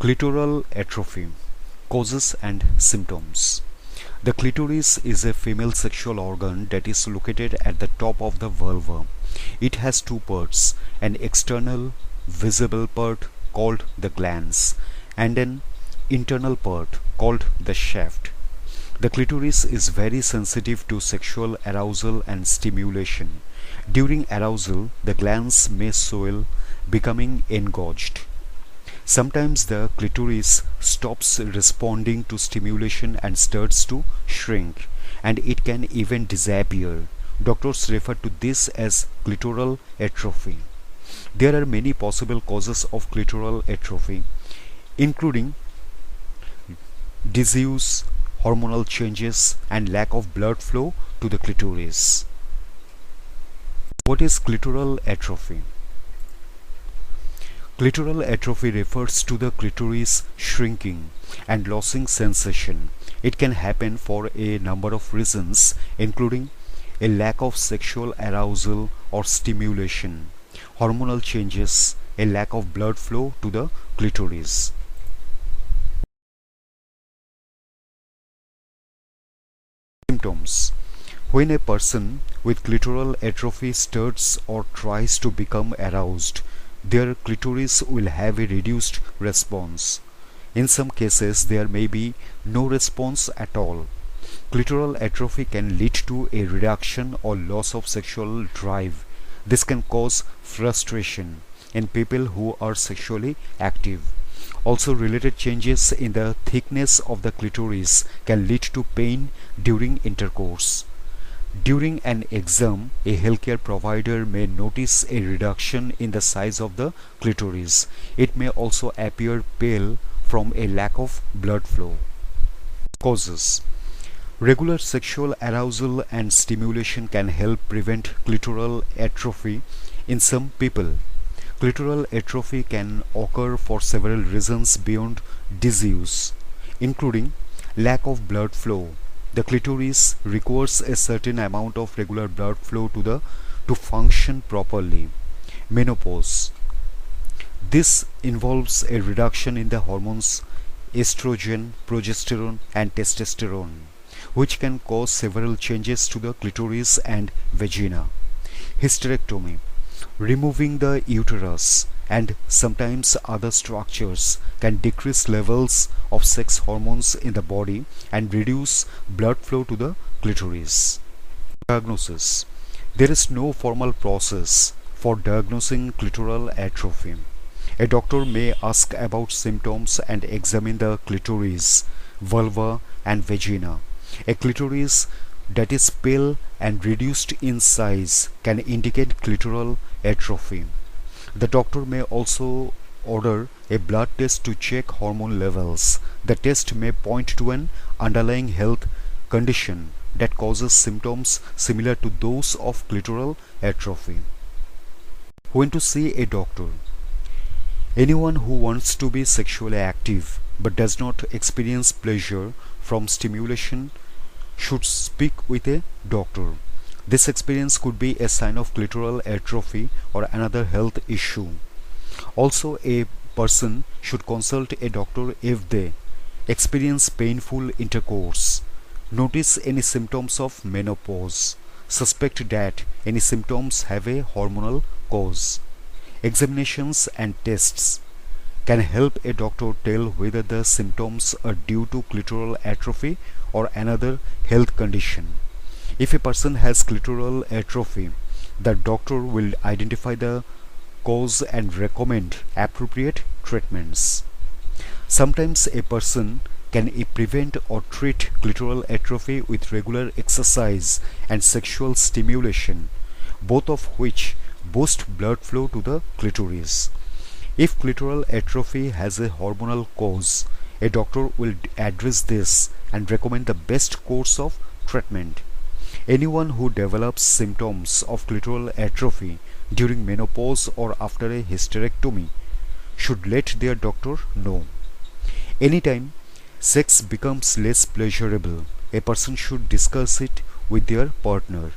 Clitoral atrophy, causes and symptoms. The clitoris is a female sexual organ that is located at the top of the vulva. It has two parts, an external visible part called the glans and an internal part called the shaft. The clitoris is very sensitive to sexual arousal and stimulation. During arousal, the glans may swell, becoming engorged. Sometimes the clitoris stops responding to stimulation and starts to shrink, and it can even disappear. Doctors refer to this as clitoral atrophy. There are many possible causes of clitoral atrophy, including disuse, hormonal changes, and lack of blood flow to the clitoris. What is clitoral atrophy? Clitoral atrophy refers to the clitoris shrinking and losing sensation. It can happen for a number of reasons, including a lack of sexual arousal or stimulation, hormonal changes, a lack of blood flow to the clitoris. Symptoms. When a person with clitoral atrophy starts or tries to become aroused, their clitoris will have a reduced response. In some cases, there may be no response at all. Clitoral atrophy can lead to a reduction or loss of sexual drive. This can cause frustration in people who are sexually active. Also, related changes in the thickness of the clitoris can lead to pain during intercourse. During an exam, a healthcare provider may notice a reduction in the size of the clitoris. It may also appear pale from a lack of blood flow. Causes. Regular sexual arousal and stimulation can help prevent clitoral atrophy in some people. Clitoral atrophy can occur for several reasons beyond disuse, including lack of blood flow. The clitoris requires a certain amount of regular blood flow to function properly. Menopause. This involves a reduction in the hormones estrogen, progesterone, and testosterone, which can cause several changes to the clitoris and vagina. Hysterectomy. Removing the uterus and sometimes other structures can decrease levels of sex hormones in the body and reduce blood flow to the clitoris. Diagnosis. There is no formal process for diagnosing clitoral atrophy. A doctor may ask about symptoms and examine the clitoris, vulva, and vagina. A clitoris that is pale and reduced in size can indicate clitoral atrophy. The doctor may also order a blood test to check hormone levels. The test may point to an underlying health condition that causes symptoms similar to those of clitoral atrophy. When to see a doctor. Anyone who wants to be sexually active but does not experience pleasure from stimulation should speak with a doctor. This experience could be a sign of clitoral atrophy or another health issue. Also, a person should consult a doctor if they experience painful intercourse, notice any symptoms of menopause, suspect that any symptoms have a hormonal cause. Examinations and tests can help a doctor tell whether the symptoms are due to clitoral atrophy or another health condition. If a person has clitoral atrophy, the doctor will identify the cause and recommend appropriate treatments. Sometimes a person can prevent or treat clitoral atrophy with regular exercise and sexual stimulation, both of which boost blood flow to the clitoris. If clitoral atrophy has a hormonal cause, a doctor will address this and recommend the best course of treatment. Anyone who develops symptoms of clitoral atrophy during menopause or after a hysterectomy should let their doctor know. Anytime sex becomes less pleasurable, a person should discuss it with their partner.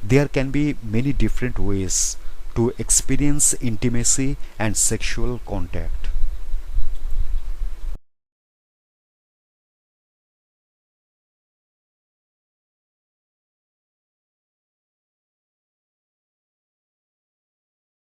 There can be many different ways to experience intimacy and sexual contact.